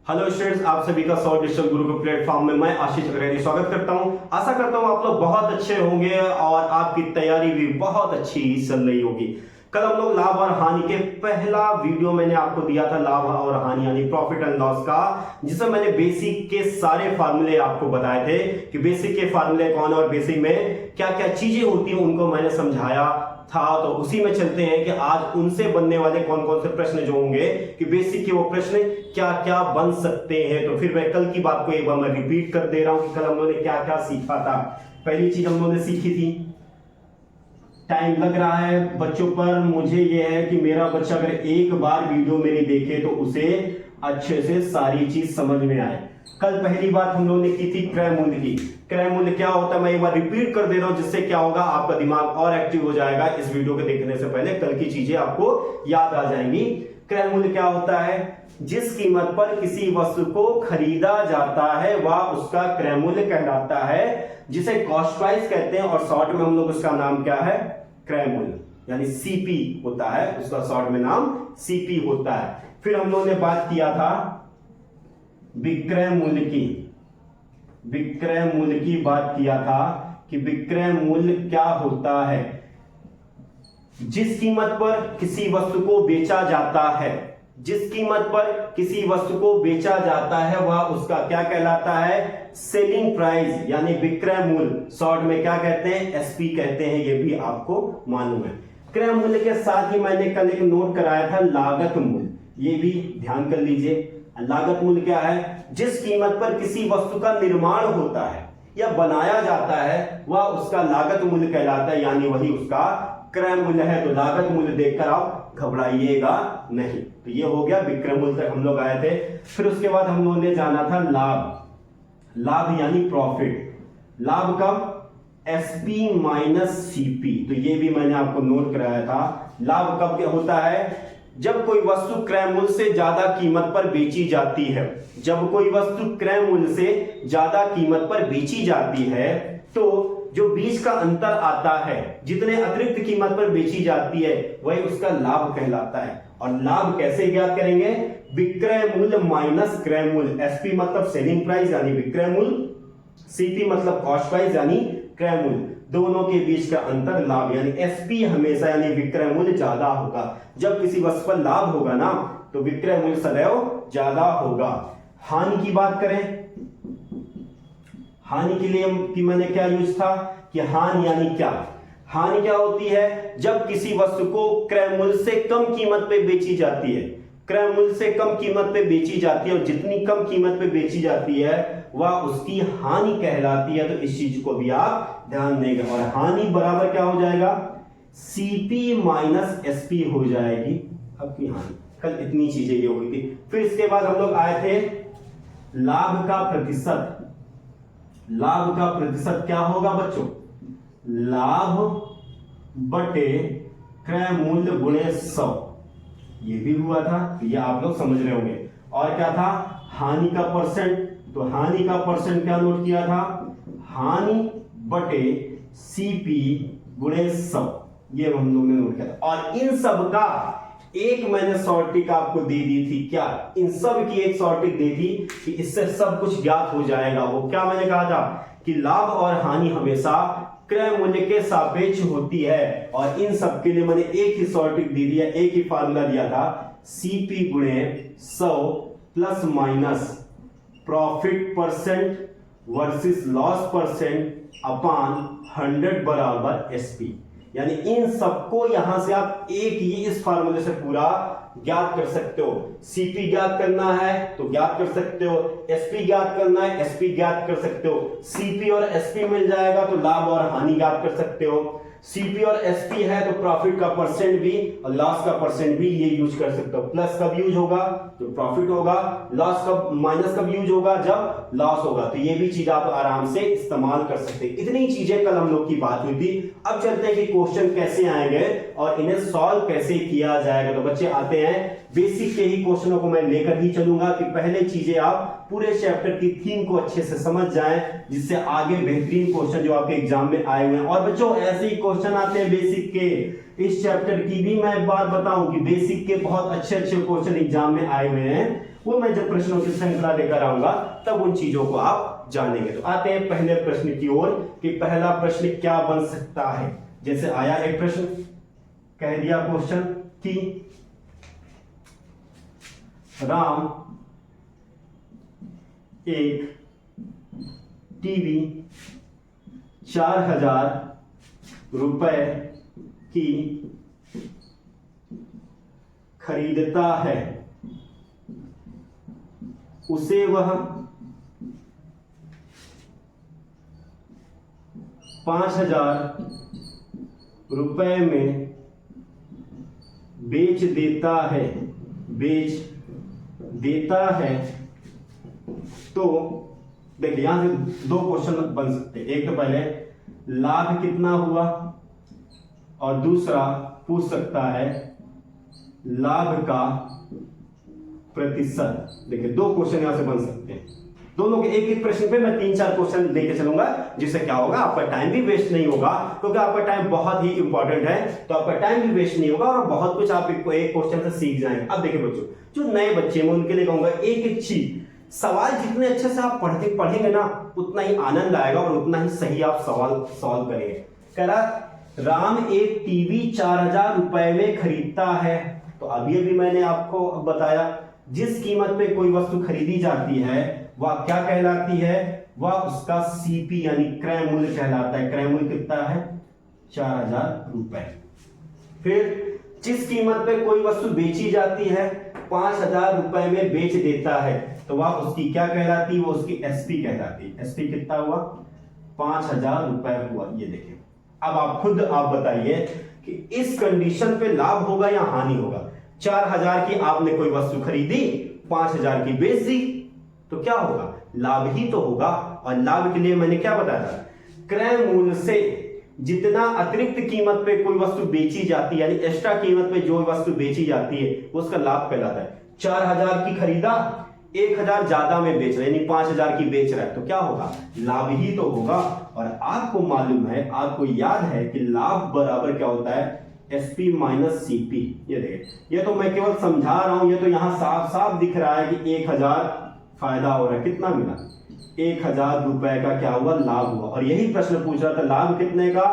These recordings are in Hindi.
हेलो स्टूडेंट्स, आप सभी का सौ डिजिटल गुरु के प्लेटफॉर्म में मैं आशीष अग्रवाल स्वागत करता हूं। आशा करता हूं आप लोग बहुत अच्छे होंगे और आपकी तैयारी भी बहुत अच्छी चल रही होगी। कल हम लोग लाभ और हानि के पहला वीडियो मैंने आपको दिया था, लाभ और हानि यानी प्रॉफिट एंड लॉस का, जिसमें मैंने बेसिक के सारे फार्मूले आपको बताए थे कि बेसिक के फार्मूले कौन और बेसिक में क्या क्या चीजें होती हैं उनको मैंने समझाया था। तो उसी में चलते हैं कि आज उनसे बनने वाले कौन कौन से प्रश्न जो होंगे कि बेसिक के वो प्रश्न क्या क्या बन सकते हैं। तो फिर मैं कल की बात को एक बार मैं रिपीट कर दे रहा हूं कि कल हम लोगों ने क्या क्या सीखा था। पहली चीज हम लोगों ने सीखी थी, टाइम लग रहा है बच्चों पर, मुझे यह है कि मेरा बच्चा अगर एक बार वीडियो मेरी देखे तो उसे अच्छे से सारी चीज समझ में आए। कल पहली बात हम लोगों ने की थी क्रय मूल्य की। क्रय मूल्य क्या होता है मैं एक बार रिपीट कर दे रहा हूं, जिससे क्या होगा आपका दिमाग और एक्टिव हो जाएगा। इस वीडियो को देखने से पहले कल की चीजें आपको याद आ जाएंगी। क्रय मूल्य क्या होता है? जिस कीमत पर किसी वस्तु को खरीदा जाता है वह उसका क्रय मूल्य कहलाता है, जिसे कॉस्ट प्राइस कहते हैं और शॉर्ट में हम लोग उसका नाम क्या है? क्रय मूल्य यानी सीपी होता है, उसका शॉर्ट में नाम सीपी होता है। फिर हम लोगों ने बात किया था विक्रय मूल्य की। विक्रय मूल्य की बात किया था कि विक्रय मूल्य क्या होता है? जिस कीमत पर किसी वस्तु को बेचा जाता है, जिस कीमत पर किसी वस्तु को बेचा जाता है वह उसका क्या कहलाता है? सेलिंग प्राइस यानी विक्रय मूल्य, शॉर्ट में क्या कहते हैं? एसपी कहते हैं। यह भी आपको मालूम है। क्रय मूल्य के साथ ही मैंने कल एक नोट कराया था लागत मूल्य, ये भी ध्यान कर लीजिए। लागत मूल्य क्या है? जिस कीमत पर किसी वस्तु का निर्माण होता है या बनाया जाता है वह उसका लागत मूल्य कहलाता है, यानी वही उसका क्रय मूल्य है। तो लागत मूल्य देखकर आप घबराइएगा नहीं। तो ये हो गया विक्रय मूल्य तक हम लोग आए थे। फिर उसके बाद हम लोगों ने जाना था लाभ। लाभ यानी प्रॉफिट। लाभ कब? SP minus CP. तो ये भी मैंने आपको नोट कराया था। लाभ कब क्या होता है? जब कोई वस्तु क्रय मूल्य से ज्यादा कीमत पर बेची जाती है। जब कोई वस्तु क्रय मूल्य से ज्यादा कीमत पर बेची जाती है तो जो बीच का अंतर आता है, जितने अतिरिक्त कीमत पर बेची जाती है, वही उसका लाभ कहलाता है। और लाभ कैसे ज्ञात करेंगे? विक्रय मूल्य माइनस क्रय मूल्य। एसपी मतलब सेलिंग प्राइस यानी विक्रय मूल्य, सीपी मतलब कॉस्ट प्राइस यानी क्रय मूल्य, दोनों के बीच का अंतर लाभ यानी एसपी हमेशा यानी विक्रय मूल्य ज्यादा होगा। जब किसी वस्तु पर लाभ होगा ना तो विक्रय मूल्य सदैव ज्यादा होगा। हानि की बात करें, हानि के लिए कि मैंने क्या यूज था कि हानि यानी क्या? हानि क्या होती है? जब किसी वस्तु को क्रय मूल्य से कम कीमत पे बेची जाती है, क्रय मूल्य से कम कीमत पे बेची जाती है और जितनी कम कीमत पे बेची जाती है वह उसकी हानि कहलाती है। तो इस चीज को भी आप ध्यान देंगे। और हानि बराबर क्या हो जाएगा? सीपी माइनस एसपी हो जाएगी आपकी हानि। कल इतनी चीजें ये हुई थी। फिर इसके बाद हम लोग आए थे लाभ का प्रतिशत। लाभ का प्रतिशत क्या होगा बच्चों? लाभ बटे क्रय मूल्य गुणे 100। ये भी हुआ था, ये आप लोग समझ रहे होंगे। और क्या था? हानि का परसेंट। तो हानि का परसेंट क्या नोट किया था? हानि बटे सीपी गुणे 100, ये हम लोग ने नोट किया था। और इन सब का एक मैंने शॉर्ट ट्रिक आपको दे दी थी। क्या? इन सब की एक शॉर्ट ट्रिक दे दी कि इससे सब कुछ ज्ञात हो जाएगा। वो क्या मैंने कहा था कि लाभ और हानि हमेशा क्रय मूल्य के सापेक्ष होती है। और इन सब के लिए मैंने एक ही शॉर्ट ट्रिक दे दिया, एक ही फार्मूला दिया था, सीपी गुणे 100 plus minus profit percent versus loss percent upon 100 बराबर एसपी। यानी इन सबको यहां से आप एक ही इस फार्मूले से पूरा ज्ञात कर सकते हो। सीपी ज्ञात करना है तो ज्ञात कर सकते हो, एसपी ज्ञात करना है एसपी ज्ञात कर सकते हो। सीपी और एसपी मिल जाएगा तो लाभ और हानि ज्ञात कर सकते हो। सीपी और एसपी है तो प्रॉफिट का परसेंट भी और लॉस का परसेंट भी ये यूज कर सकते हो। प्लस कब यूज होगा? जब प्रॉफिट होगा। लॉस कब, माइनस कब यूज होगा? जब लॉस होगा। तो ये भी चीज आप आराम से इस्तेमाल कर सकते हैं। इतनी चीजें कल हम लोग की बात हुई थी। अब चलते हैं कि क्वेश्चन कैसे आएंगे और इन्हें सॉल्व कैसे किया जाएगा। तो बच्चे आते हैं, बेसिक के ही क्वेश्चनों को मैं लेकर ही चलूंगा कि पहले चीजें आप पूरे चैप्टर की थीम को अच्छे से समझ जाएं, जिससे आगे बेहतरीन क्वेश्चन जो आपके एग्जाम में आए हुए हैं। और बच्चों ऐसे ही क्वेश्चन आते हैं बेसिक के। इस चैप्टर की भी मैं एक बात बताऊं कि बेसिक के बहुत अच्छे अच्छे क्वेश्चन एग्जाम में आए हुए हैं वो मैं जब प्रश्नों की श्रृंखला लेकर आऊंगा तब उन चीजों को आप जानेंगे। तो आते हैं पहले प्रश्न की ओर कि पहला प्रश्न क्या बन सकता है। जैसे आया एक प्रश्न, कह दिया क्वेश्चन कि राम एक टीवी 4000 रुपए की खरीदता है, उसे वह 5000 रुपए में बेच देता है, तो देखिए यहां से दो क्वेश्चन बन सकते हैं। एक तो पहले लाभ कितना हुआ और दूसरा पूछ सकता है लाभ का प्रतिशत। देखिए दो क्वेश्चन यहां से बन सकते हैं। दोनों के एक एक प्रश्न पे मैं 3-4 क्वेश्चन लेके चलूंगा, जिससे क्या होगा आपका टाइम भी वेस्ट नहीं होगा, क्योंकि आपका टाइम बहुत ही इंपॉर्टेंट है। तो आपका टाइम भी वेस्ट नहीं होगा और बहुत कुछ आप एक क्वेश्चन से सीख जाएंगे। अब देखिए बच्चों, जो नए बच्चे मैं उनके लिए कहूंगा एक एक चीज, सवाल जितने अच्छे से आप पढ़ेंगे ना उतना ही आनंद आएगा और उतना ही सही आप सवाल करेंगे। कह रहा राम एक टीवी 4000 रुपए में खरीदता है। तो अभी मैंने आपको बताया जिस कीमत पे कोई वस्तु खरीदी जाती है वह क्या कहलाती है, वह उसका सीपी यानी क्रय मूल्य कहलाता है। क्रय मूल्य कितना है 4000 रुपए। फिर जिस कीमत पे कोई वस्तु बेची जाती है 5000 रुपए में बेच देता है, तो वह उसकी क्या कहलाती है, वो उसकी एसपी कहलाती है। एसपी कितना हुआ 5000 रुपए हुआ। ये देखिए अब आप बताइए कि इस कंडीशन पे लाभ होगा या हानि होगा। 4000 की आपने कोई वस्तु खरीदी, 5000 की बेच दी, तो क्या होगा, लाभ ही तो होगा। और लाभ के लिए मैंने क्या बताया था, क्रय मूल्य से जितना अतिरिक्त कीमत पे कोई वस्तु बेची जाती है यानी एक्स्ट्रा कीमत पे जो वस्तु बेची जाती है उसका लाभ कहलाता है। 4000 की खरीदा, 1000 ज्यादा में बेच रहा है यानी 5000 की बेच रहा है, तो क्या होगा, लाभ ही तो होगा। और आपको मालूम है, आपको याद है कि लाभ बराबर क्या होता है, एसपी माइनस सीपी। ये देखिए, ये तो मैं केवल समझा रहा हूं, ये तो यहां साफ साफ दिख रहा है कि 1000 फायदा हो रहा है। कितना मिला, 1000 रुपए का क्या हुआ, लाभ हुआ। और यही प्रश्न पूछ रहा था, लाभ कितने का,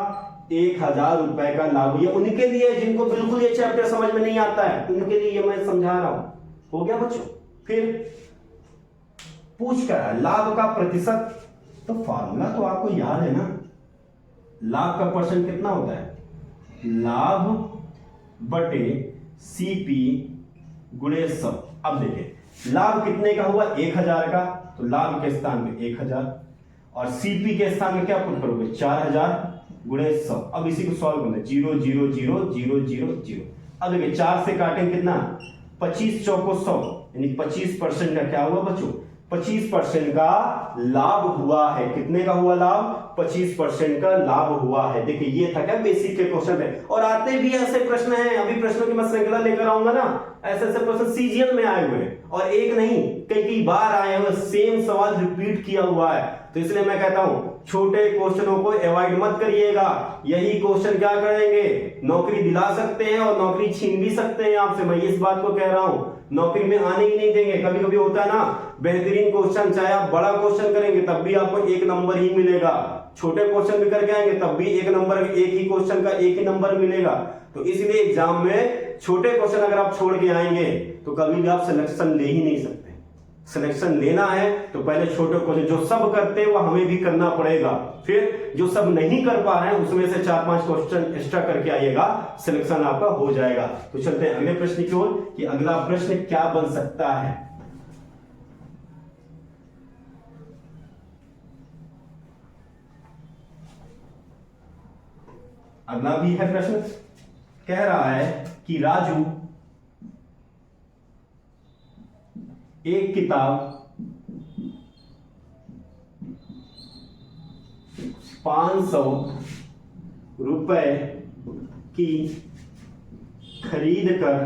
1000 रुपए का लाभ हुआ। उनके लिए जिनको बिल्कुल ये चैप्टर समझ में नहीं आता है उनके लिए ये मैं समझा रहा हूं। हो गया बच्चों। फिर पूछ कर लाभ का प्रतिशत, तो फार्मूला तो आपको याद है ना, लाभ का परसेंट कितना होता है, लाभ बटे सीपी गुणे 100। अब देखिए लाभ कितने का हुआ, 1000 का, तो लाभ के स्थान पे 1000 और सीपी के स्थान में क्या पुट करोगे, 4000 गुणे 100। अब इसी को सॉल्व करना, 0 0 0 0 0 0। अब देखिए 4 से काटेंगे कितना, 25 चौको 100 यानी 25% का क्या हुआ बच्चों, 25% का लाभ हुआ है। कितने का हुआ लाभ, 25% का लाभ हुआ है। देखिए ये था क्या बेसिक के क्वेश्चन है। और आते भी ऐसे प्रश्न हैं, अभी प्रश्नों की मैं श्रृंखला लेकर आऊंगा ना, ऐसे ऐसे प्रश्न सीजीएल में आए हुए हैं और एक नहीं कई बार आए हुए, सेम सवाल रिपीट किया हुआ है। तो इसलिए मैं कहता हूं छोटे क्वेश्चनों को अवॉइड मत करिएगा। यही क्वेश्चन क्या करेंगे, नौकरी दिला सकते हैं और नौकरी छीन भी सकते हैं आपसे। मैं इस बात को कह रहा हूं, नौकरी में आने ही नहीं देंगे। कभी कभी होता है ना, बेहतरीन क्वेश्चन, चाहे आप बड़ा क्वेश्चन करेंगे तब भी आपको 1 नंबर ही मिलेगा, छोटे क्वेश्चन भी करके आएंगे तब भी 1 नंबर, एक ही क्वेश्चन का 1 ही नंबर मिलेगा। तो इसलिए एग्जाम में छोटे क्वेश्चन अगर आप छोड़ के आएंगे तो कभी भी आप सिलेक्शन ले ही नहीं सकते। सिलेक्शन लेना है तो पहले छोटे क्वेश्चन जो सब करते हैं वो हमें भी करना पड़ेगा, फिर जो सब नहीं कर पा रहे हैं उसमें से 4-5 क्वेश्चन एक्स्ट्रा करके आइएगा, सिलेक्शन आपका हो जाएगा। तो चलते हैं अगले प्रश्न की ओर कि अगला प्रश्न क्या बन सकता है। अगला भी है प्रश्न, कह रहा है कि राजू एक किताब 500 रुपए की खरीद कर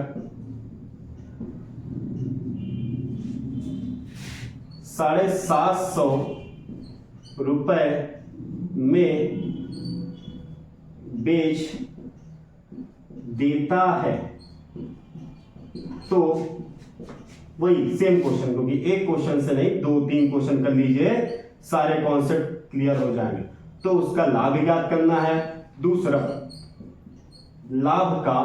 750 रुपए में बेच देता है, तो वही सेम क्वेश्चन, क्योंकि एक क्वेश्चन से नहीं 2-3 क्वेश्चन कर लीजिए, सारे कॉन्सेप्ट क्लियर हो जाएंगे। तो उसका लाभ ज्ञात करना है, दूसरा लाभ का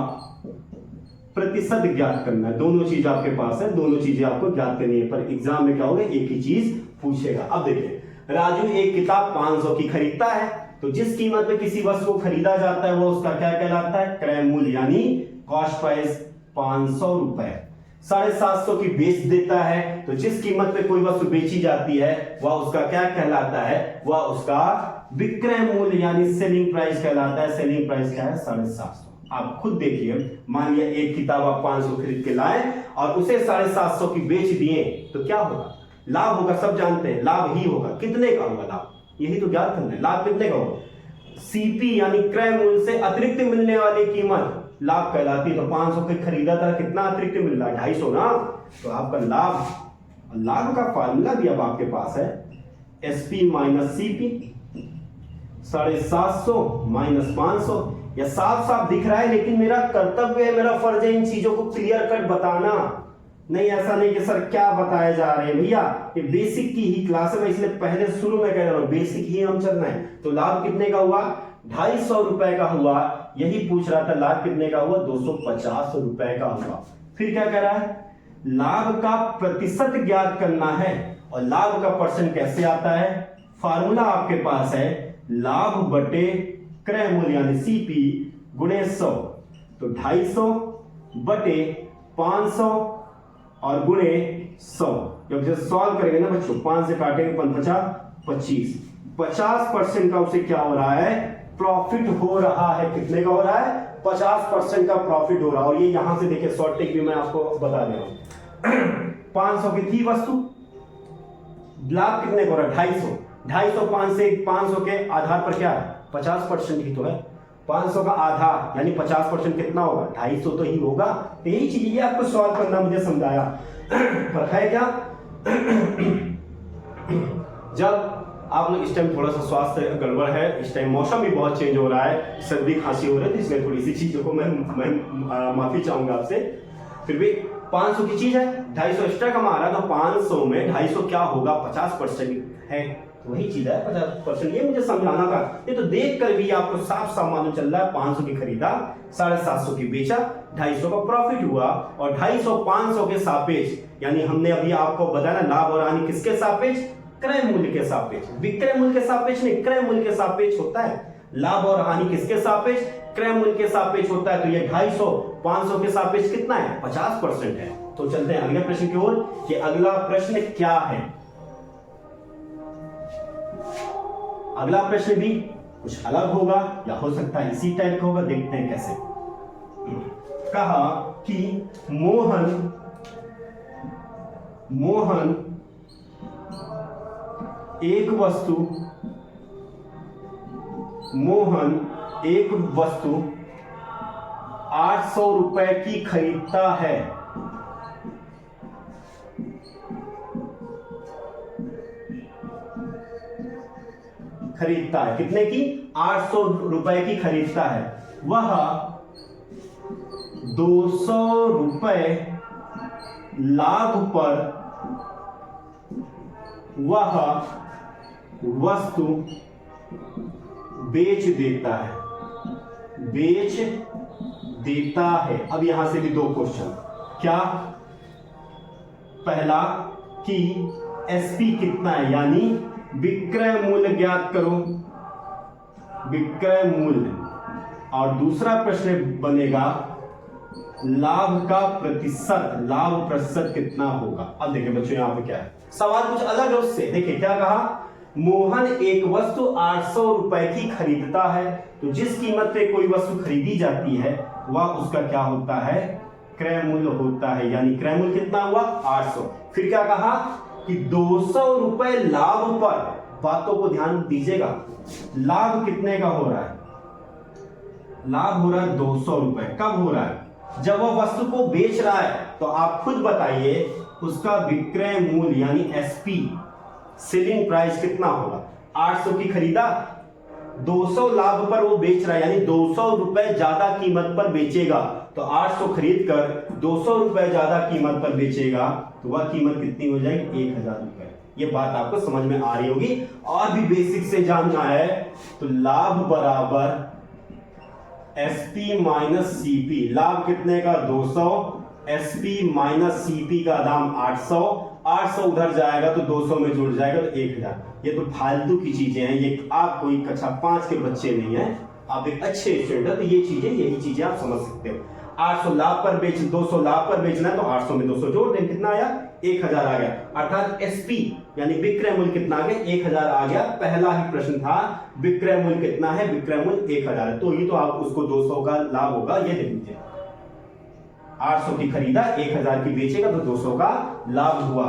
प्रतिशत ज्ञात करना है। दोनों चीज आपके पास है, दोनों चीजें आपको ज्ञात करनी है, पर एग्जाम में क्या होगा, एक ही चीज पूछेगा। अब देखिए, राजू एक किताब 500 की खरीदता है, तो जिस कीमत पे किसी वस्तु को खरीदा जाता है वो उसका क्या कहलाता है, क्रय मूल्य, यानी कॉस्ट प्राइस 500 रुपए। 750 की बेच देता है, तो जिस कीमत पे कोई वस्तु बेची जाती है वह उसका क्या कहलाता है, वह उसका विक्रय मूल्य यानी सेलिंग प्राइस कहलाता है। सेलिंग प्राइस क्या है, 750। आप खुद देखिए, मान लिया एक किताब आप 500 खरीद के लाए और उसे 750 की बेच दिए, तो क्या होगा, लाभ होगा। सब जानते हैं लाभ ही होगा। कितने का होगा लाभ, यही तो ज्ञात करना है। लाभ कितने का होगा, सीपी यानी क्रय मूल्य से अतिरिक्त मिलने वाली कीमत लाभ कहलाती है। तो 500 के खरीदा था, कितना अतिरिक्त मिल रहा है, 250 ना। तो आपका लाभ का फार्मूला भी अब आपके पास है, एसपी माइनस सीपी, 750 माइनस 500। या साफ साफ दिख रहा है, लेकिन मेरा कर्तव्य है, मेरा फर्ज है इन चीजों को क्लियर कट बताना। नहीं ऐसा नहीं कि सर क्या बताए जा रहे हैं, भैया ये बेसिक की ही क्लास है, मैं इसलिए पहले शुरू में कह रहा हूं बेसिक ही हम चलना है। तो लाभ कितने का हुआ, 250 रुपए का हुआ। यही पूछ रहा था, लाभ कितने का हुआ, 250 रुपए का हुआ। फिर क्या कह रहा है, लाभ का प्रतिशत ज्ञात करना है। और लाभ का परसेंट कैसे आता है, फार्मूला आपके पास है, लाभ बटे क्रय मूल्य यानी सीपी गुणे 100। तो 250 बटे 500 और गुणे 100। जब जब सॉल्व करेंगे ना बच्चों, 5 से काटेंगे 50 50% का उसे क्या हो रहा है, प्रॉफिट हो रहा है। कितने का हो रहा है, 50% का प्रॉफिट हो रहा है। और ये यहां से देखिए, शॉर्ट टेक भी मैं आपको बता दे रहा हूं। 500 की थी वस्तु, लाभ कितने का हो रहा है, 250। 250 500 के आधार पर क्या है, 50% ही तो है। 500 का आधा यानी 50% कितना होगा, 250 तो ही होगा। तो यही चीज ये आपको सॉल्व करना मुझे समझाया। पर है क्या, जब आप लोग इस टाइम थोड़ा सा स्वास्थ्य गड़बड़ है, इस टाइम मौसम भी बहुत चेंज हो रहा है, सर्दी खांसी हो रही है, तो इसलिए थोड़ी सी चीजों को मैं माफी चाहूंगा आपसे। फिर भी 500 की चीज है, 250 एक्स्ट्रा कमा रहा है, तो 500 में 250 क्या होगा, 50% है। वही चीज है 50%, ये मुझे समझाना था। ये तो देख कर भी आपको साफ साफ मालूम चल रहा है, 500 की खरीदा, 750 की बेचा, 250 का प्रॉफिट हुआ। और 250 500 के सापेक्ष, यानी हमने अभी आपको बताया लाभ और हानि किसके सापेक्ष, क्रय मूल्य के सापेक्ष। विक्रय मूल्य के सापेक्ष नहीं, क्रय मूल्य के सापेक्ष होता है। लाभ और हानि किसके सापेक्ष, क्रय मूल्य के सापेक्ष होता है। तो ये 250 500 के सापेक्ष कितना है, 50% है। तो चलते हैं अगले प्रश्न की ओर कि अगला प्रश्न क्या है। अगला प्रश्न भी कुछ अलग होगा या हो सकता है इसी टाइप का होगा, देखते हैं कैसे। कहा कि मोहन एक वस्तु 800 रुपए की खरीदता है। कितने की, 800 रुपए की खरीदता है। वह 200 रुपए लाभ पर वह वस्तु बेच देता है। अब यहां से भी 2 क्वेश्चन, क्या, पहला कि एसपी कितना है, यानी विक्रय मूल्य ज्ञात करो, विक्रय मूल्य। और दूसरा प्रश्न बनेगा लाभ का प्रतिशत कितना होगा। अब देखिए बच्चों, यहां पे क्या है, सवाल कुछ अलग है उससे। देखिए क्या कहा, मोहन एक वस्तु 800 रुपए की खरीदता है। तो जिस कीमत पे कोई वस्तु खरीदी जाती है वह उसका क्या होता है, क्रय मूल्य होता है। यानी क्रय मूल्य कितना हुआ, 800। फिर क्या कहा कि 200 रुपए लाभ पर, बातों को ध्यान दीजिएगा, लाभ कितने का हो रहा है, लाभ हो रहा है 200 रुपए। कब हो रहा है, जब वह वस्तु को बेच रहा है। तो आप खुद बताइए उसका विक्रय मूल्य यानी एसपी, सेलिंग प्राइस कितना होगा। 800 की खरीदा, 200 लाभ पर वो बेच रहा है, यानी 200 रुपए ज्यादा कीमत पर बेचेगा। तो 800 खरीद कर 200 रुपए ज्यादा कीमत पर बेचेगा, तो वह कीमत कितनी हो जाएगी 1000 रुपए। ये बात आपको समझ में आ रही होगी। और भी बेसिक से जानना है तो लाभ बराबर एसपी माइनस सीपी। लाभ कितने का 200, एसपी माइनस सीपी का दाम 800, 800 उधर जाएगा तो 200 में जुड़ जाएगा तो 1000। ये तो फालतू की चीजें हैं, ये आप कोई कक्षा 5 के बच्चे नहीं है, आप एक अच्छे स्टूडेंट है, तो ये चीजें यही चीजें आप समझ सकते हो। 800 लाभ पर बेच 200 लाभ पर बेचना है तो 800 में 200 जोड़ दें, कितना आया 1000 आ गया। अर्थात एसपी यानी विक्रय मूल्य कितना आ गया 1000 आ गया। पहला ही प्रश्न था विक्रय मूल्य कितना है, विक्रय मूल्य 1000 है, तो ये तो आप उसको 200 का लाभ होगा, ये देख लीजिए 800 की खरीदा 1000 की बेचेगा तो 200 का लाभ हुआ।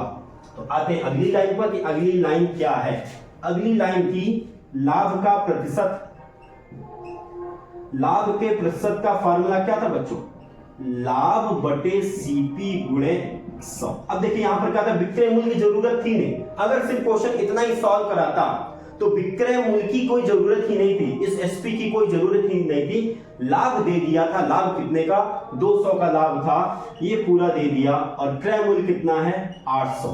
तो आते हैं अगली लाइन पर कि अगली लाइन क्या है। अगली लाइन की लाभ का प्रतिशत, लाभ के प्रतिशत का फार्मूला क्या था बच्चों, लाभ बटे सीपी गुणे 100। अब देखिए यहां पर क्या था, विक्रय मूल्य की जरूरत थी नहीं। अगर सिर्फ क्वेश्चन इतना ही सॉल्व कराता तो विक्रय मूल्य की कोई जरूरत ही नहीं थी, इस एसपी की कोई जरूरत ही नहीं थी। लाभ दे दिया था, लाभ कितने का 200 का लाभ था, ये पूरा दे दिया। और क्रय मूल्य कितना है 800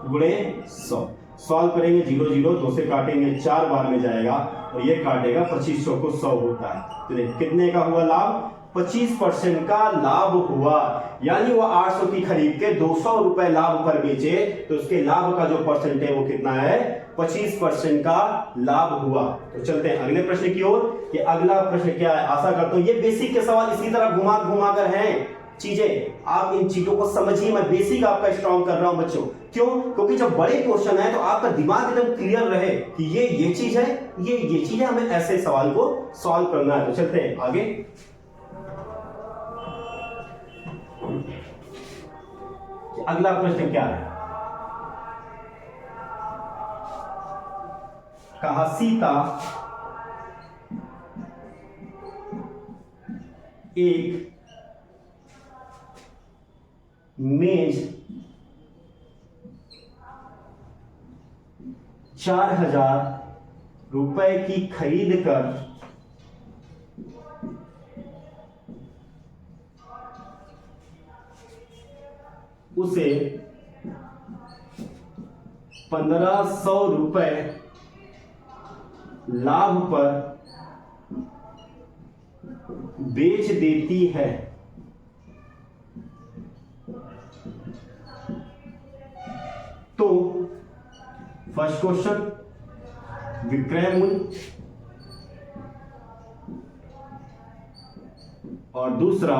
गुणे 100। सॉल्व करेंगे 0 0 2 से काटेंगे 4 बार में जाएगा और ये काटेगा 2500 को 100 होता है। तो कितने का हुआ लाभ, 25% का लाभ हुआ। यानी वो 800 की खरीद के 200 रुपए लाभ पर बेचे तो उसके लाभ का जो परसेंट है वो कितना है 25% का लाभ हुआ। तो चलते हैं अगले प्रश्न की ओर कि अगला प्रश्न क्या है। आशा करता हूं ये बेसिक के सवाल इसी तरह घुमा घुमा कर हैं चीजें, आप इन चीजों को समझिए। मैं बेसिक आपका स्ट्रॉन्ग कर रहा हूं बच्चों, क्यों, क्योंकि जब बड़े क्वेश्चन है तो आपका दिमाग एकदम क्लियर रहे कि ये चीज है, ये चीज है, हमें ऐसे सवाल को सॉल्व करना है। तो चलते हैं आगे। अगला प्रश्न क्या है, कहा सीता एक मेज 4000 रुपए की खरीद कर उसे 1500 रुपए लाभ पर बेच देती है। तो फर्स्ट क्वेश्चन विक्रय मूल्य और दूसरा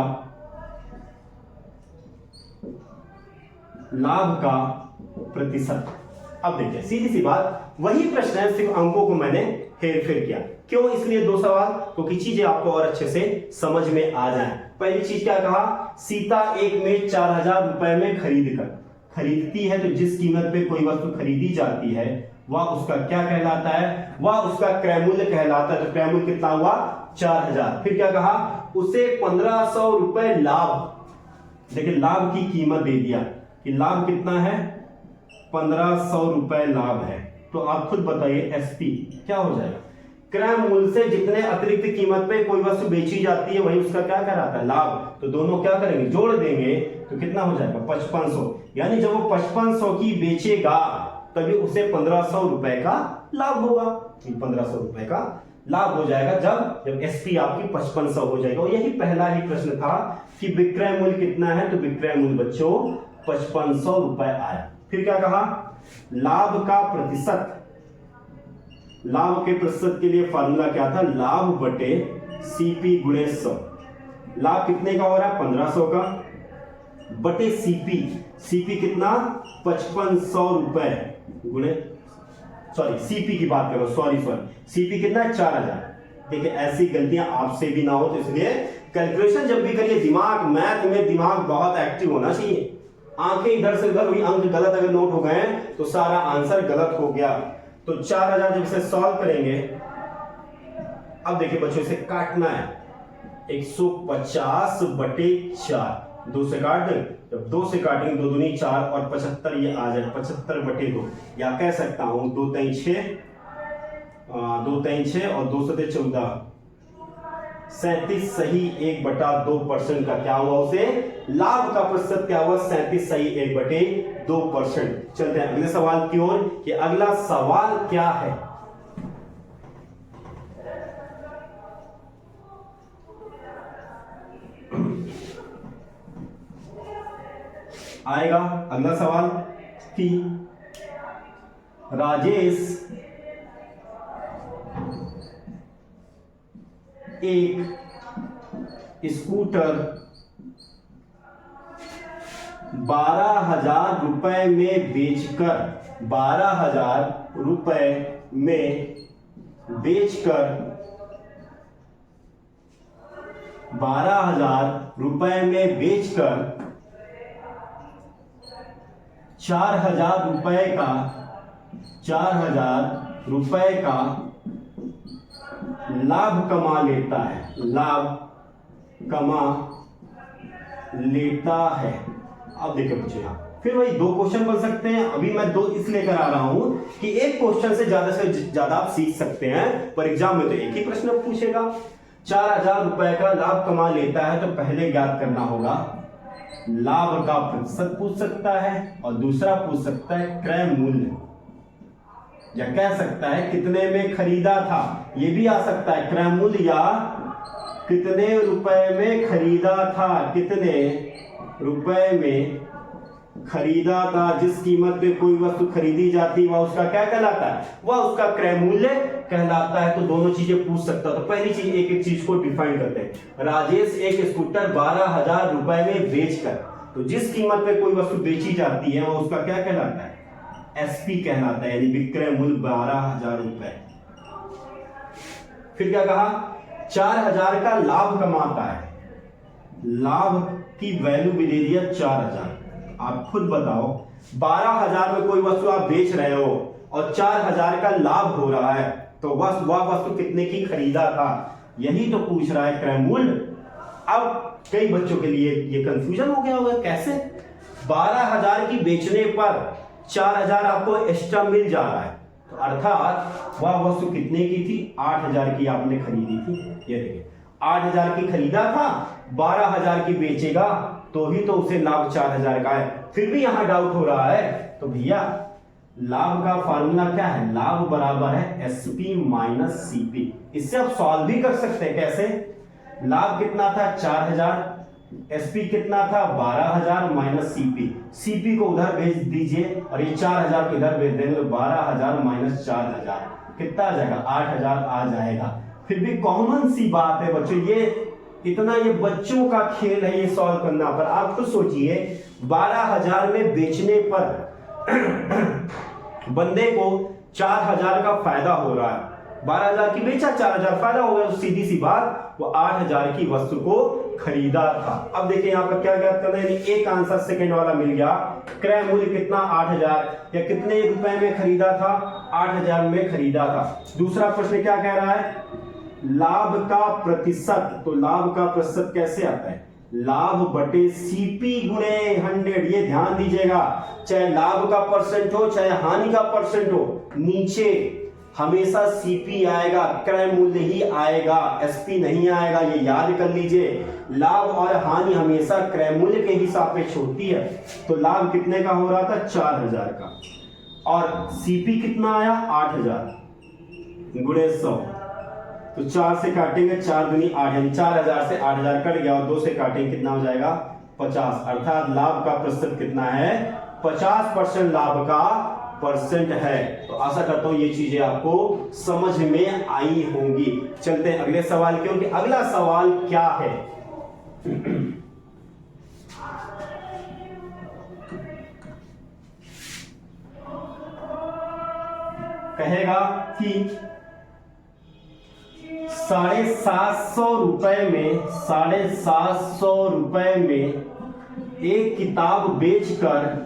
लाभ का प्रतिशत। अब देखिए सीधी सी बात, वही प्रश्न है, सिर्फ अंकों को मैंने हेर फेर किया। क्यों, इसलिए 2 सवाल, क्योंकि चीजें आपको और अच्छे से समझ में आ जाए। पहली चीज क्या कहा, सीता एक मेज 4000 रुपए में खरीदती है, तो जिस कीमत पे कोई वस्तु खरीदी जाती है वह उसका क्या कहलाता है, वह उसका क्रय मूल्य कहलाता है। तो क्रय मूल्य कितना हुआ 4000। फिर क्या कहा, उसे 1500 रुपए लाभ, देखिए लाभ की कीमत दे दिया कि लाभ कितना है 1500 रुपए लाभ है। तो आप खुद बताइए एसपी क्या हो जाएगा, क्रय मूल्य से जितने अतिरिक्त कीमत पे कोई वस्तु बेची जाती है वही उसका क्या कहलाता है लाभ। तो दोनों क्या करेंगे, जोड़ देंगे तो कितना हो जाएगा 5500। यानी जब वो 5500 की बेचेगा तभी उसे 1500 रुपए का लाभ होगा। 1500 रुपए का लाभ हो जाएगा जब एसपी आपकी 5500 हो जाएगा। और यही पहला ही प्रश्न था कि विक्रय मूल्य कितना है, तो विक्रय मूल्य बच्चों 5500 रुपए आया। फिर क्या कहा, लाभ का प्रतिशत, लाभ के प्रतिशत के लिए फार्मूला क्या था, लाभ बटे सीपी गुणे 100। लाभ कितने का हो रहा है 1500 का बटे सीपी, सीपी कितना 5500 रुपए गुणे, सॉरी सीपी की बात करो, सॉरी सीपी कितना है 4000। देखिए ऐसी गलतियां आपसे भी ना हो, तो इसलिए कैलकुलेशन जब भी करिए दिमाग, मैथ में दिमाग बहुत एक्टिव होना चाहिए। आंखें इधर से उधर हुई, अंक गलत अगर नोट हो गए तो सारा आंसर गलत हो गया। तो 4000 जब इसे सॉल्व करेंगे, अब देखिए बच्चों इसे काटना है 150 बटे 4, 2 से काट दें, जब 2 से काटेंगे 2 दूनी 4 और 75 ये आ जाए 75 बटे 2, या कह सकता हूं 2 3 6 और 2 से 14, 37.1/2% का क्या हुआ, उसे लाभ का प्रतिशत क्या हुआ, 37.1/2%। चलते हैं अगले सवाल की ओर कि अगला सवाल क्या है। आएगा अगला सवाल कि राजेश एक स्कूटर 12,000 रुपए में बेचकर 12,000 रुपए में बेचकर 12,000 रुपए में बेचकर 4,000 रुपए का 4,000 रुपए का लाभ कमा लेता है, लाभ कमा लेता है। अब देखिए बच्चों, यहां फिर वही दो क्वेश्चन बन सकते हैं। अभी मैं दो इसलिए करा रहा हूं कि एक क्वेश्चन से ज्यादा आप सीख सकते हैं, पर एग्जाम में तो एक ही प्रश्न पूछेगा। 4,000 रुपए का लाभ कमा लेता है, तो पहले ज्ञात करना होगा लाभ का प्रतिशत पूछ सकता है, और दूसरा पूछ सकता है क्रय मूल्य, या कह सकता है कितने में खरीदा था, यह भी आ सकता है क्रय मूल्य, या कितने रुपए में खरीदा था, कितने रुपए में खरीदा था। जिस कीमत पे कोई वस्तु खरीदी जाती वह उसका क्या कहलाता है, वह उसका क्रय मूल्य कहलाता है। तो दोनों चीजें पूछ सकता है। तो पहली चीज एक एक चीज को डिफाइन करते हैं। राजेश एक स्कूटर 12,000 रुपए में बेचकर, तो जिस कीमत पे कोई वस्तु बेची जाती है वह उसका क्या कहलाता है, एसपी कहलाता है, यानी विक्रय मूल्य 12,000 रुपए। फिर क्या कहा, 4,000 का लाभ कमाता है, लाभ की वैल्यू भी दे दिया 4,000। आप खुद बताओ, 12,000 में कोई वस्तु आप बेच रहे हो और 4,000 का लाभ हो रहा है, तो वह वस्तु कितने की खरीदा था, यही तो पूछ रहा है क्रय मूल्य। अब कई बच्चों के लिए ये कंफ्यूजन हो गया होगा, कैसे 12,000 की बेचने पर 4,000 आपको एक्स्ट्रा मिल जा रहा है, तो अर्थात वह वस्तु कितने की थी, 8,000 की आपने खरीदी थी। ये देखिए 8,000 की खरीदा था, 12,000 की बेचेगा तो ही तो उसे लाभ 4,000 का है। फिर भी यहां डाउट हो रहा है, तो भैया लाभ का फार्मूला क्या है, लाभ बराबर है एसपी माइनस सीपी। इससे आप सॉल्व भी कर सकते हैं। कैसे, लाभ कितना था 4,000, एसपी कितना था 12,000 माइनस सीपी, सीपी को उधर भेज दीजिए और ये 4,000 को इधर भेज देंगे, तो 12,000 माइनस 4,000 कितना आ जाएगा, 8,000 आ जाएगा। फिर भी कॉमन सी बात है बच्चों, ये बच्चों का खेल है ये सॉल्व करना। पर आप खुद सोचिए, 12,000 में बेचने पर बंदे को 4,000 का फायदा हो रहा है, 12,000 की बेचा, 4,000 फायदा हो गया, तो सीधी सी बात वो 8,000 की वस्तु को खरीदा था। अब देखिए यहाँ पर क्या ज्ञात करना है, एक आंसर सेकंड वाला मिल गया, क्रय मूल्य कितना 8,000, या कितने रुपए में खरीदा था, 8,000 में खरीदा था। दूसरा प्रश्न क्या कह रहा है, लाभ का प्रतिशत, तो लाभ का प्रतिशत कैसे आता है, लाभ बटे सीपी गुणे 100। ये ध्यान दीजिएगा, चाहे लाभ का परसेंट हो चाहे हानि का परसेंट हो, नीचे हमेशा सीपी आएगा, क्रय मूल्य ही आएगा, एसपी नहीं आएगा, ये याद कर लीजिए। लाभ और हानि हमेशा क्रय मूल्य के ही सापेक्ष होती है। तो लाभ कितने का हो रहा था, 4,000 का, और सीपी कितना आया 8,000 गुणे 100, तो 4 से काटेंगे 4 दूनी 8, यानी 4,000 से 8,000 कट गया, और 2 से काटेंगे कितना हो जाएगा 50, अर्थात लाभ का प्रतिशत कितना है, 50% लाभ का परसेंट है। तो आशा करता हूं ये चीजें आपको समझ में आई होंगी। चलते हैं अगले सवाल की ओर कि अगला सवाल क्या है। कहेगा कि 750 रुपए में 750 रुपए में एक किताब बेचकर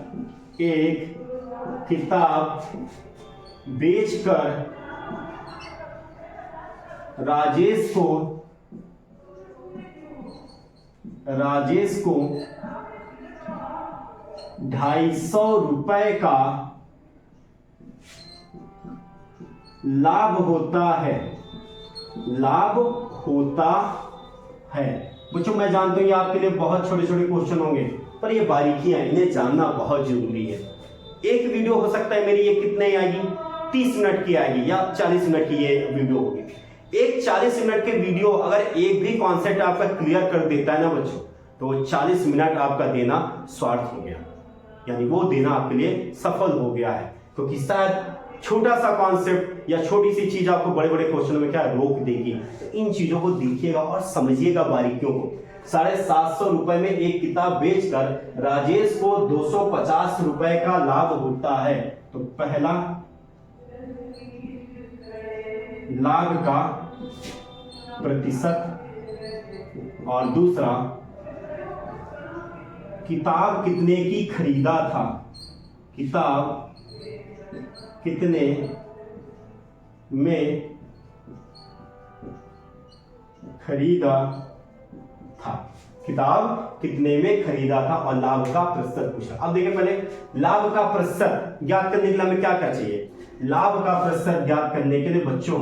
राजेश को 250 रुपए का लाभ होता है, लाभ होता है। बच्चों मैं जानता हूँ ये आपके लिए बहुत छोटे छोटे क्वेश्चन होंगे, पर ये बारीकियां इन्हें जानना बहुत जरूरी है। एक वीडियो हो सकता है मेरी ये कितने आएगी, 30 मिनट की आएगी या 40 मिनट की ये वीडियो होगी। एक 40 मिनट के वीडियो अगर एक भी कॉन्सेप्ट आपका क्लियर कर देता है ना बच्चों, तो 40 मिनट आपका देना स्वार्थ हो गया, यानी वो देना आपके लिए सफल हो गया है। क्योंकि शायद छोटा सा कॉन्सेप्ट या छोटी सी चीज आपको बड़े बड़े क्वेश्चन में क्या रोक देगी। तो इन चीजों को देखिएगा और समझिएगा बारीकियों को। 750 रुपए में एक किताब बेचकर राजेश को 250 रुपए का लाभ होता है। तो पहला लाभ का प्रतिशत और दूसरा किताब कितने की खरीदा था, किताब कितने में खरीदा था, किताब कितने में खरीदा था और लाभ का प्रतिशत पूछा। अब देखिए पहले लाभ का प्रतिशत ज्ञात करने के लिए हमें क्या क्या चाहिए। लाभ का प्रतिशत ज्ञात करने के लिए बच्चों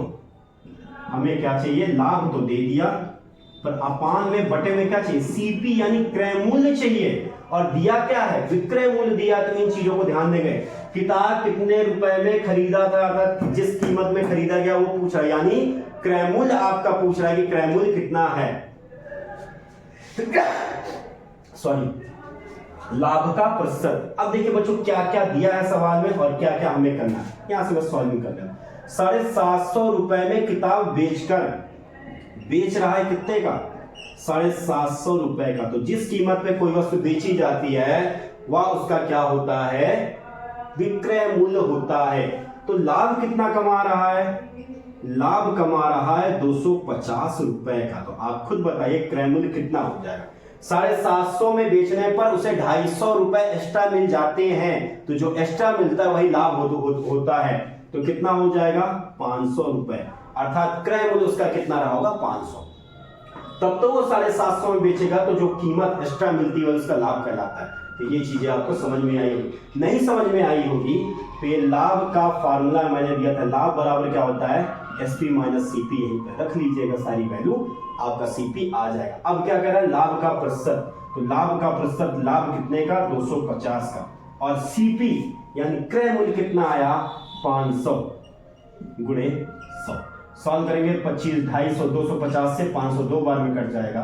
हमें क्या चाहिए, लाभ तो दे दिया पर अपान में बटे में क्या चाहिए, सीपी यानी क्रय मूल्य चाहिए। और दिया क्या है, विक्रय मूल्य दिया। तो इन चीजों को ध्यान देंगे। किताब कितने रुपए में खरीदा था, अगर जिस कीमत में खरीदा गया वो पूछ रहा है, यानी क्रय मूल्य आपका पूछ रहा है कि क्रय मूल्य कितना है। सॉरी, लाभ का प्रतिशत। अब देखिए बच्चों क्या क्या दिया है सवाल में और क्या क्या हमें करना है, यहां से बस सॉल्विंग कर लेना। 750 रुपए में किताब बेच रहा है कितने का, 750 रुपए का। तो जिस कीमत पे कोई वस्तु बेची जाती है वह उसका क्या होता है, विक्रय मूल्य होता है। तो लाभ कितना कमा रहा है, लाभ कमा रहा है 250 रुपए का। तो आप खुद बताइए क्रय मूल्य कितना हो जाएगा। 750 में बेचने पर उसे 250 रुपए एक्स्ट्रा मिल जाते हैं। तो जो एक्स्ट्रा मिलता है वही लाभ होता है। तो कितना हो जाएगा, 500 रुपए, अर्थात क्रय मूल्य उसका कितना रहा होगा, 500। तब तो वो 750 में बेचेगा, तो जो कीमत एक्स्ट्रा मिलती है उसका लाभ कहलाता है। तो ये चीजें आपको समझ में आई होगी। नहीं समझ में आई होगी तो ये लाभ का फार्मूला मैंने दिया था, लाभ बराबर क्या होता है, एसपी माइनस सीपी। यहीं पर रख लीजिएगा सारी वैल्यू, आपका सीपी आ जाएगा। अब क्या कह रहा है, लाभ का प्रतिशत। तो लाभ का प्रतिशत, लाभ कितने का, 250 का, और सीपी यानी क्रय मूल्य कितना आया, 500 गुणे 100। सॉल्व करेंगे 25, 250, 250 से 500 दो बार में कट जाएगा।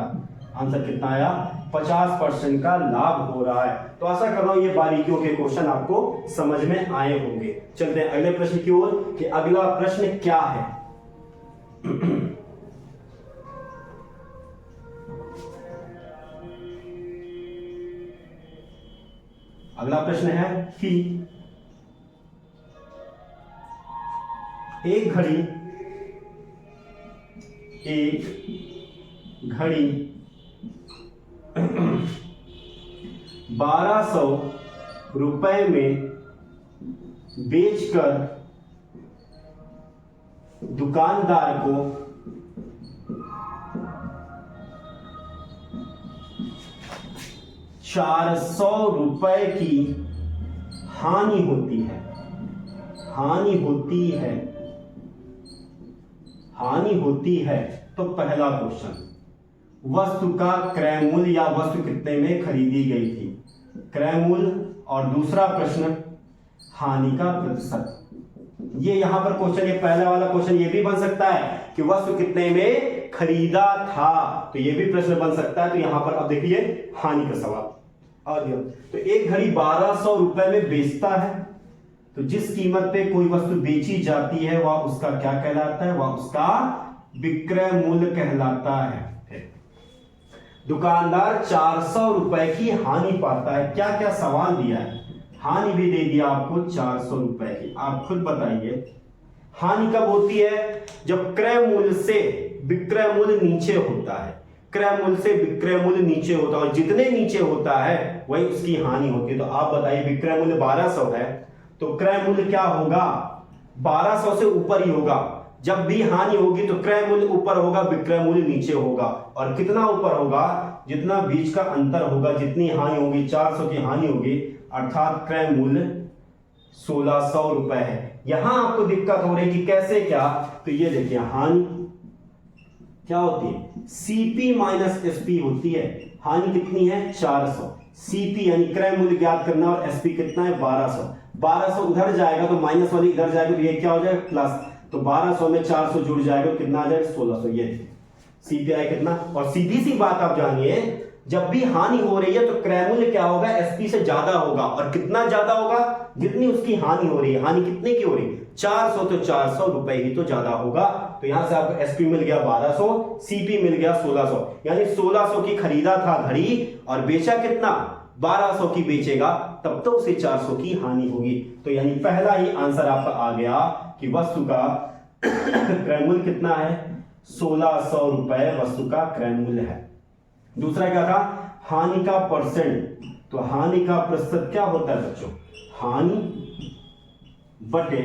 आंसर कितना आया, 50% का लाभ हो रहा है। तो आशा कर रहा हूं ये बारीकियों के क्वेश्चन आपको समझ में आए होंगे। चलते हैं अगले प्रश्न की ओर कि अगला प्रश्न क्या है। अगला प्रश्न है कि एक घड़ी 1200 रुपए में बेचकर दुकानदार को 400 रुपए की हानि होती है। तो पहला क्वेश्चन, वस्तु का क्रय मूल्य या वस्तु कितने में खरीदी गई थी, क्रय मूल्य। और दूसरा प्रश्न, हानि का प्रतिशत। ये यहां पर क्वेश्चन, ये पहला वाला क्वेश्चन ये भी बन सकता है कि वस्तु कितने में खरीदा था, तो ये भी प्रश्न बन सकता है। तो यहां पर अब देखिए हानि का सवाल आ गया। तो एक घड़ी 1200 रुपए में बेचता है, तो जिस कीमत पे कोई वस्तु बेची जाती है वह उसका क्या कहलाता है, वह उसका विक्रय मूल्य कहलाता है। दुकानदार 400 रुपए की हानि पाता है। क्या क्या सवाल दिया है, हानि भी दे दिया आपको 400 रुपए की। आप खुद बताइए हानि कब होती है, जब क्रय मूल्य से विक्रय मूल्य नीचे होता है। क्रय मूल्य से विक्रय मूल्य नीचे होता है और जितने नीचे होता है वही उसकी हानि होती है। तो आप बताइए विक्रय मूल्य 1200 है तो क्रय मूल्य क्या होगा, 1200 से ऊपर ही होगा। जब भी हानि होगी तो क्रय मूल्य ऊपर होगा, विक्रय मूल्य नीचे होगा। और कितना ऊपर होगा, जितना बीच का अंतर होगा, जितनी हानि होगी, 400 की हानि होगी, अर्थात क्रय मूल्य 1600 रुपए है। यहां आपको दिक्कत हो रही कि कैसे क्या, तो ये देखिए हानि क्या होती है, सीपी माइनस एसपी होती है। हानि कितनी है, 400। सीपी यानी क्रय मूल्य ज्ञात करना और एसपी कितना है, 1200। 1200 उधर जाएगा तो माइनस वाली इधर जाएगा तो ये क्या हो जाएगा, प्लस। तो 1200 में 400 जुड़ जाएगा तो कितना आ जाएगा, 1600। ये सीपीआई कितना। और सीधी सी बात आप जानिए, जब भी हानि हो रही है तो क्रय मूल्य क्या होगा, एसपी से ज्यादा होगा। और कितना ज्यादा होगा, जितनी उसकी हानि हो रही है। हानि कितने की हो रही है, 400, तो 400 रुपए ही तो ज्यादा होगा। तो यहां से आपको एसपी मिल गया 1200, सीपी मिल गया 1600। यानी 1600 की खरीदा था घड़ी और बेचा कितना, 1200 की बेचेगा, तब तो उसे 400 की हानि होगी। तो यानी पहला ही आंसर आपका आ गया कि वस्तु का क्रय मूल्य कितना है, 1600 रुपए वस्तु का क्रय मूल्य है। दूसरा क्या था, हानि का परसेंट। तो हानि का प्रतिशत क्या होता है बच्चों, हानि बटे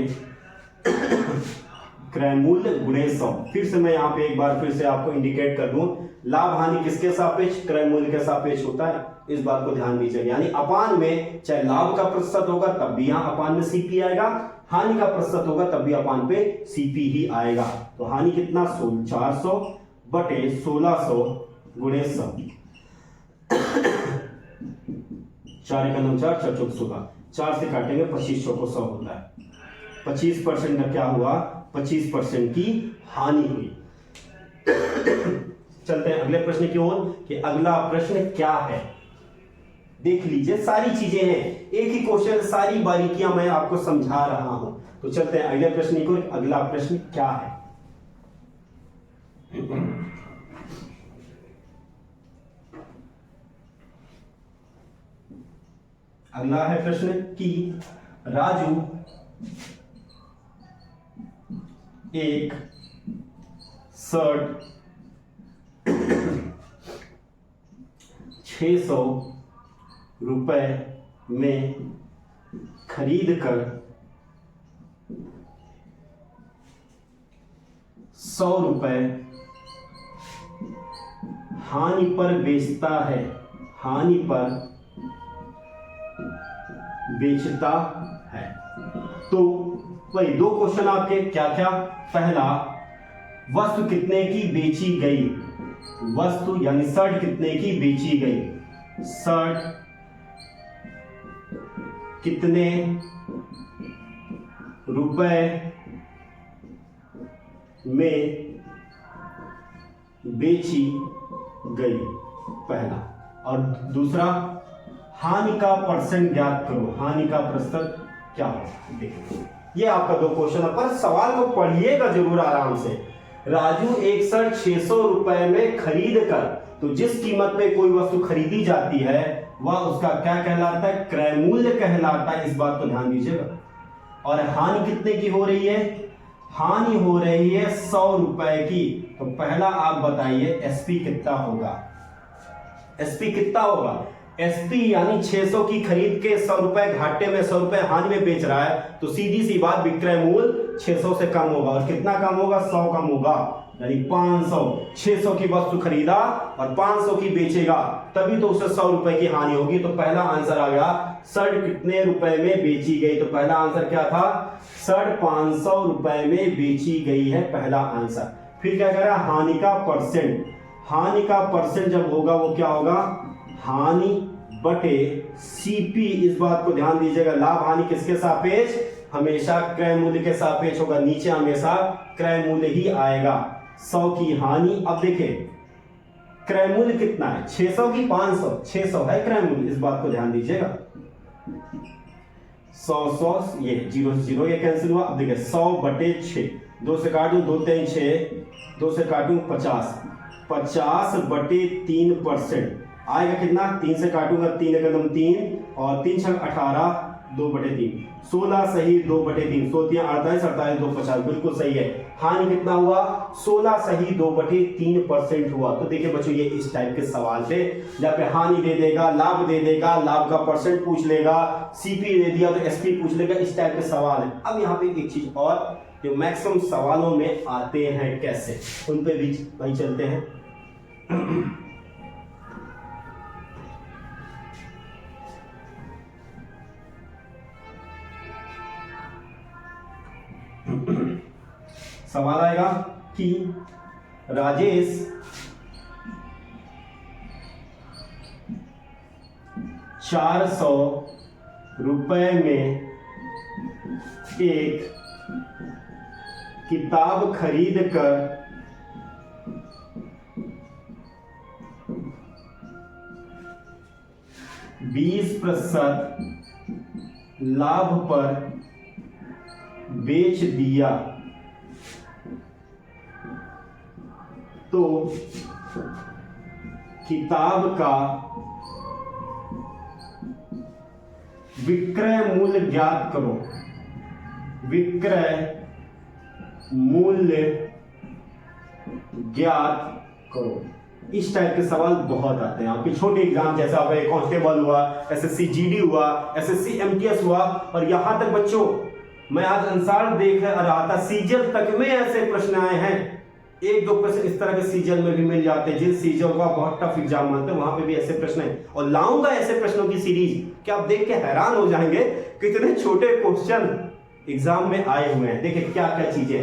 क्रय मूल्य गुणे 100। फिर से मैं यहां पे एक बार फिर से आपको इंडिकेट कर दूं, लाभ हानि किसके सापेक्ष, क्रय मूल्य के सापेक्ष होता है। इस बात को ध्यान दीजिए। यानी अपान में चाहे लाभ का प्रतिशत होगा तब भी यहां अपान में सीपी आएगा, हानि का प्रतिशत होगा तब भी अपान पे सीपी ही आएगा। तो हानि कितना, 400 बटे 1600 गुणे 100। 4 × 9 = 4, 4 × 4 = 16। 4 से काटेंगे 25 को 100 होता है। 25% का क्या हुआ, 25% की हानि हुई। चलते हैं अगले प्रश्न की ओर कि अगला प्रश्न क्या है। देख लीजिए, सारी चीजें हैं, एक ही क्वेश्चन, सारी बारीकियां मैं आपको समझा रहा हूं। तो चलते हैं अगले प्रश्न की ओर। अगला प्रश्न क्या है, अगला है प्रश्न कि राजू एक शर्ट 600 रुपए में खरीद कर 100 रुपए हानि पर बेचता है, हानि पर बेचता है। तो वही दो क्वेश्चन आपके, क्या क्या, पहला वस्तु कितने की बेची गई, वस्तु यानी शर्ट कितने की बेची गई, शर्ट कितने रुपए में बेची गई, पहला। और दूसरा, हानि का परसेंट ज्ञात करो, हानि का प्रतिशत क्या होगा। देखो ये आपका दो क्वेश्चन है, पर सवाल को पढ़िएगा जरूर आराम से। राजू एक शर्ट 600 रुपए में खरीद कर, तो जिस कीमत पे कोई वस्तु खरीदी जाती है वह उसका क्या कहलाता है, क्रय मूल्य कहलाता है। इस बात को ध्यान दीजिएगा। और हानि कितने की हो रही है, हानि हो रही है 100 रुपए की। तो पहला आप बताइए एसपी कितना होगा, एसपी कितना होगा। एसपी यानी 600 की खरीद के 100 रुपए घाटे में, 100 रुपए हानि में बेच रहा है, तो सीधी सी बात विक्रय मूल्य 600 से कम होगा। और कितना कम होगा, 100 कम होगा, यानी 500। 600 की वस्तु खरीदा और 500 की बेचेगा, तभी तो उसे 100 रुपए की हानि होगी। तो पहला आंसर आ गया, शर्ट कितने रुपए में बेची गई। तो पहला आंसर क्या था, शर्ट 500 रुपए में बेची गई है, पहला आंसर। फिर क्या कह रहा है, हानि का परसेंट। हानि का परसेंट जब होगा वो क्या होगा, हानि बटे सीपी। इस बात को ध्यान दीजिएगा, लाभ हानि किसके सापेक्ष, हमेशा क्रय मूल्य के सापेक्ष होगा। नीचे हमेशा क्रय मूल्य ही आएगा। 100 की हानि, अब देखिए क्रय मूल्य कितना है, 600 की 500, 600 है क्रय मूल्य, इस बात को ध्यान दीजिएगा। 100 ये 0 से 0 ये कैंसिल हुआ। अब देखिए 100 बटे 6, 2 से काटूं 2 3 6, 2 से काटूं 50, 50 बटे 3% आएगा कितना, 3 से काटूंगा 3 एकदम 3 और 3 6 18, 2 बटे 3, 16 सही 2 बटे 3, 16 48, 48 2 50, बिल्कुल सही है। हानि कितना हुआ, 16 सही 2 बटे 3% हुआ। तो देखिए बच्चों ये इस टाइप के सवाल थे जहाँ पे हानि दे देगा, लाभ दे देगा, लाभ का परसेंट पूछ लेगा, सीपी दे दिया तो एसपी पूछ लेगा, इस टाइप के सवाल है। अब यहाँ पे एक चीज और जो मैक्सिमम सवालों में आते हैं कैसे, उन पे भी भाई चलते हैं। सवाल आएगा कि राजेश 400 रुपए में एक किताब खरीद कर 20% लाभ पर बेच दिया तो किताब का विक्रय मूल्य ज्ञात करो। विक्रय मूल्य ज्ञात करो। इस टाइप के सवाल बहुत आते हैं आपके छोटे एग्जाम, जैसे आपका कांस्टेबल हुआ, एसएससी जीडी हुआ, एसएससी एमटीएस हुआ, और यहां तक बच्चों मैं आज अंसार देख रहा था, सीजल तक में ऐसे प्रश्न आए हैं। एक दो प्रश्न इस तरह के सीजल में भी मिल जाते हैं, जिन सीजल का बहुत टफ एग्जाम मानते हैं वहां पे भी ऐसे प्रश्न है। और लाऊंगा ऐसे प्रश्नों की सीरीज कि आप देख के हैरान हो जाएंगे कितने छोटे क्वेश्चन एग्जाम में आए हुए हैं। देखिए क्या क्या चीजें।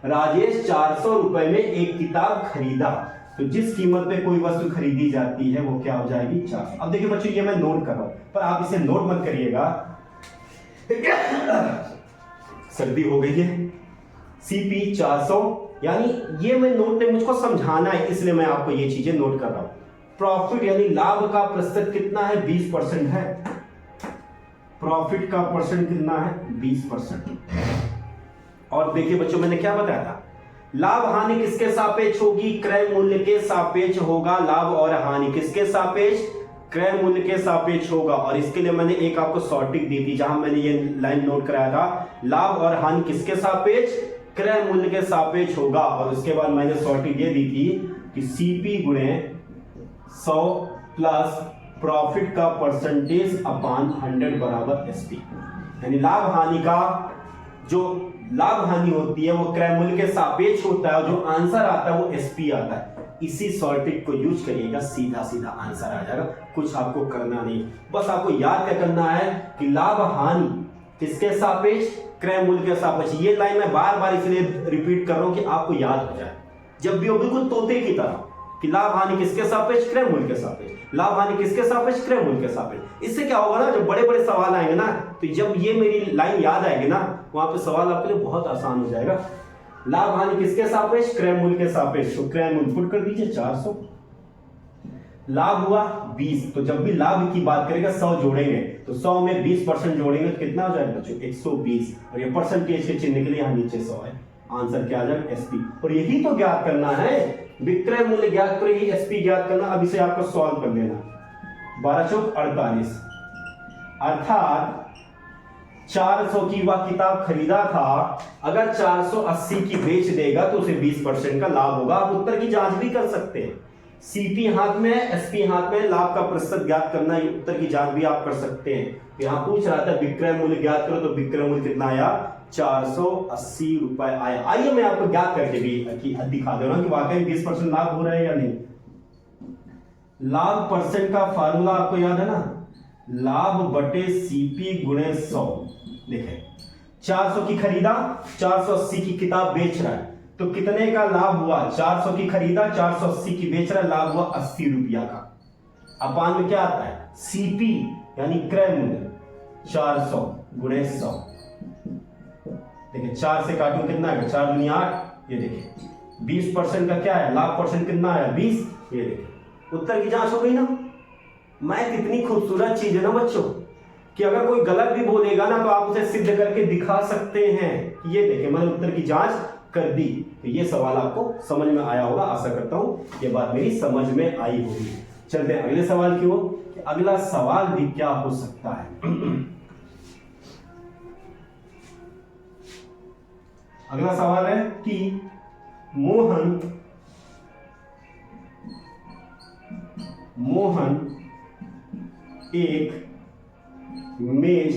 राजेश 400 रुपए में एक किताब खरीदा, तो जिस कीमत पे कोई वस्तु खरीदी जाती है वो क्या हो जाएगी 400। अब देखिए बच्चों ये मैं नोट कर रहा हूं, पर आप इसे नोट मत करिएगा, सर्दी हो गई है। सीपी 400, यानी ये मैं नोट नहीं, मुझको समझाना है इसलिए मैं आपको ये चीजें नोट कर रहा हूं। प्रॉफिट यानी लाभ का प्रतिशत कितना है 20% है। प्रॉफिट का परसेंट कितना है 20%। और देखिए बच्चों मैंने क्या बताया था, लाभ हानि किसके सापेक्ष होगी, क्रय मूल्य के सापेक्ष होगा। लाभ और हानि किसके सापेक्ष, क्रय मूल्य के सापेक्ष होगा। और इसके लिए मैंने एक आपको शॉर्टिंग दी थी जहां मैंने ये लाइन नोट कराया था, लाभ और हानि किसके सापेक्ष, क्रय मूल्य के सापेक्ष होगा। और उसके बाद मैंने शॉर्टिंग ये दी थी कि सीपी गुणे 100 प्लस प्रॉफिट का परसेंटेज अपॉन 100 बराबर एसपी। यानी लाभ हानि का जो लाभ हानि होती है वो क्रय मूल्य के सापेक्ष होता है, और जो आंसर आता है वो एसपी आता है। इसी शॉर्टकट को यूज करिएगा, सीधा सीधा आंसर आ जाएगा, कुछ आपको करना नहीं। बस आपको याद क्या करना है कि लाभ हानि किसके सापेक्ष, क्रय मूल्य के सापेक्ष। ये लाइन मैं बार बार इसलिए रिपीट कर रहा हूं कि आपको याद हो जाए, जब भी हो बिल्कुल तोते की तरह कि लाभ हानि किसके सापेक्ष, क्रय मूल्य के सापेक्ष। लाभ हानि किसके सापेक्ष, क्रय मूल्य के सापेक्ष। इससे क्या होगा ना, जब बड़े बड़े सवाल आएंगे ना, तो जब ये मेरी लाइन याद आएगी ना, वहां पे सवाल आपके लिए बहुत आसान हो जाएगा। लाभ हानि किसके सापेक्ष, क्रय मूल्य के सापेक्ष। तो क्रय मूल्य पुट कर दीजिए 400, लाभ हुआ 20। तो जब भी लाभ की बात करेगा 100 जोड़ेंगे, तो 100 में 20% जोड़ेंगे तो कितना हो जाएगा बच्चों 120। और ये परसेंटेज के चिन्ह के लिए यहाँ नीचे 100 है, आंसर क्या आ जाएगा एसपी। और यही तो ज्ञात करना है, विक्रय मूल्य ज्ञात करो, यही एसपी ज्ञात करना। अब इसे आपको सॉल्व कर लेना। 12 चौक 48, अर्थात 400 की वह किताब खरीदा था, अगर 480 की बेच देगा तो उसे 20% का लाभ होगा। आप उत्तर की जांच भी कर सकते हैं, सीपी हाथ में एसपी हाथ में, लाभ का प्रतिशत ज्ञात करना, ये उत्तर की जांच भी आप कर सकते हैं। यहां पूछ रहा था विक्रय मूल्य ज्ञात करो, तो विक्रय मूल्य कितना आया 480 रुपए आया। आइए मैं आपको ज्ञात करके भी दिखा दे रहा हूं कि वाकई 20% लाभ हो रहा है या नहीं। लाभ परसेंट का फार्मूला आपको याद है ना, लाभ बटे सीपी गुणे 100। देखें 400 की खरीदा, 480 की किताब बेच रहा है, तो कितने का लाभ हुआ, 400 की खरीदा, 480 की बेच रहा है, लाभ हुआ 80 रुपया का। अपान में क्या आता है सीपी यानी क्रय मूल्य, 400 गुणे 100। देखिए 4 से काटूं कितना है, 4 दूनी 8। ये देखिए 20% का क्या है, लाभ परसेंट कितना आया 20। ये देखिए उत्तर की जांच हो गई ना। मैं कितनी खूबसूरत चीज है ना बच्चों, कि अगर कोई गलत भी बोलेगा ना तो आप उसे सिद्ध करके दिखा सकते हैं। ये देखिए मैंने उत्तर की जांच कर दी। तो ये सवाल आपको समझ में आया होगा, आशा करता हूं ये बात मेरी समझ में आई होगी। चलते हैं अगले सवाल की ओर, कि अगला सवाल भी क्या हो सकता है। अगला सवाल है कि मोहन एक मेज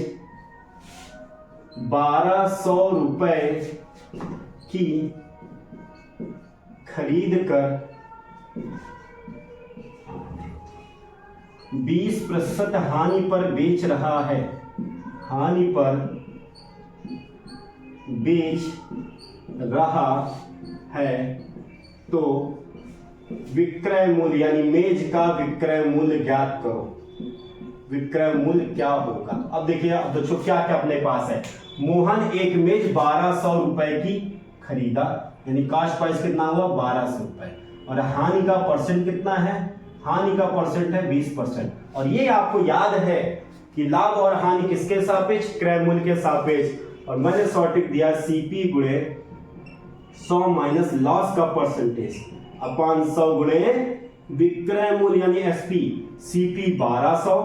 1200 रुपए की खरीद कर 20% हानि पर बेच रहा है, हानि पर बेच रहा है, तो विक्रय मूल्य यानी मेज का विक्रय मूल्य ज्ञात करो। विक्रय मूल्य क्या होगा? अब देखिए, अब बच्चों क्या क्या अपने पास है। मोहन एक मेज 1200 रुपए की खरीदा, यानी कास्ट प्राइस कितना हुआ 1200 रुपए, और हानि का परसेंट कितना है? हानि का परसेंट है 20%। और ये आपको याद है कि लाभ और हानि किसके सापेक्ष? क्रय मूल्य के सापेक्ष। और मैंने शॉर्टिक दिया सीपी गुणे 100 माइनस लॉस का परसेंटेज अपॉन 100 गुणे विक्रय मूल्य यानी एसपी। सीपी 1200,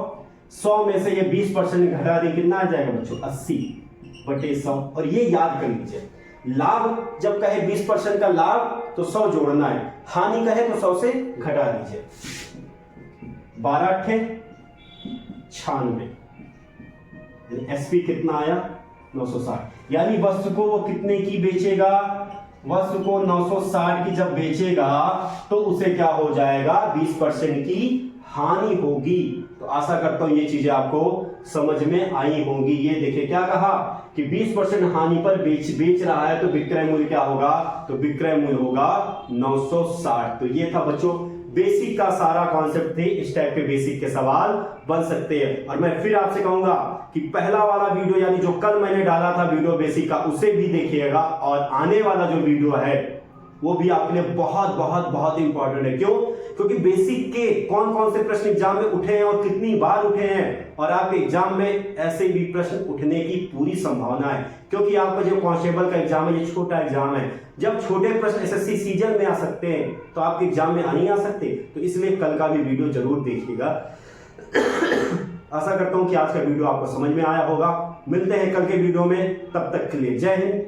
100 में से ये 20% घटा दें, कितना आ जाएगा बच्चों? 80/100। और ये याद कर लीजिए, लाभ जब कहे 20% का लाभ तो 100 जोड़ना है, हानि कहे तो 100 से घटा दीजिए। 12 96, एसपी कितना आया? 960। यानी वस्तु को वो कितने की बेचेगा? वस्तु को 960 की जब बेचेगा तो उसे क्या हो जाएगा? 20% की हानि होगी। तो आशा करता हूं ये चीजें आपको समझ में आई होंगी। ये देखिए क्या कहा कि 20% हानि पर बेच रहा है तो विक्रय मूल्य क्या होगा? तो विक्रय मूल्य होगा 960। तो ये था बच्चों बेसिक का सारा कॉन्सेप्ट थे। इस टाइप के बेसिक के सवाल बन सकते हैं। और मैं फिर आपसे कहूंगा कि पहला वाला वीडियो यानी जो कल मैंने डाला था वीडियो बेसिक का, उसे भी देखिएगा। और आने वाला जो वीडियो है वो भी आपके लिए बहुत बहुत बहुत इंपॉर्टेंट है। क्यों? क्योंकि बेसिक के कौन कौन से प्रश्न एग्जाम में उठे हैं और कितनी बार उठे हैं, और आपके एग्जाम में ऐसे भी प्रश्न उठने की पूरी संभावना है। क्योंकि आपका जो कांस्टेबल का एग्जाम है ये छोटा एग्जाम है। जब छोटे प्रश्न एसएससी सीजन में आ सकते हैं तो आपके एग्जाम में आ नहीं आ सकते। तो इसलिए कल का भी वीडियो जरूर देखिएगा। आशा करता हूं कि आज का वीडियो आपको समझ में आया होगा। मिलते हैं कल के वीडियो में, तब तक के लिए जय हिंद।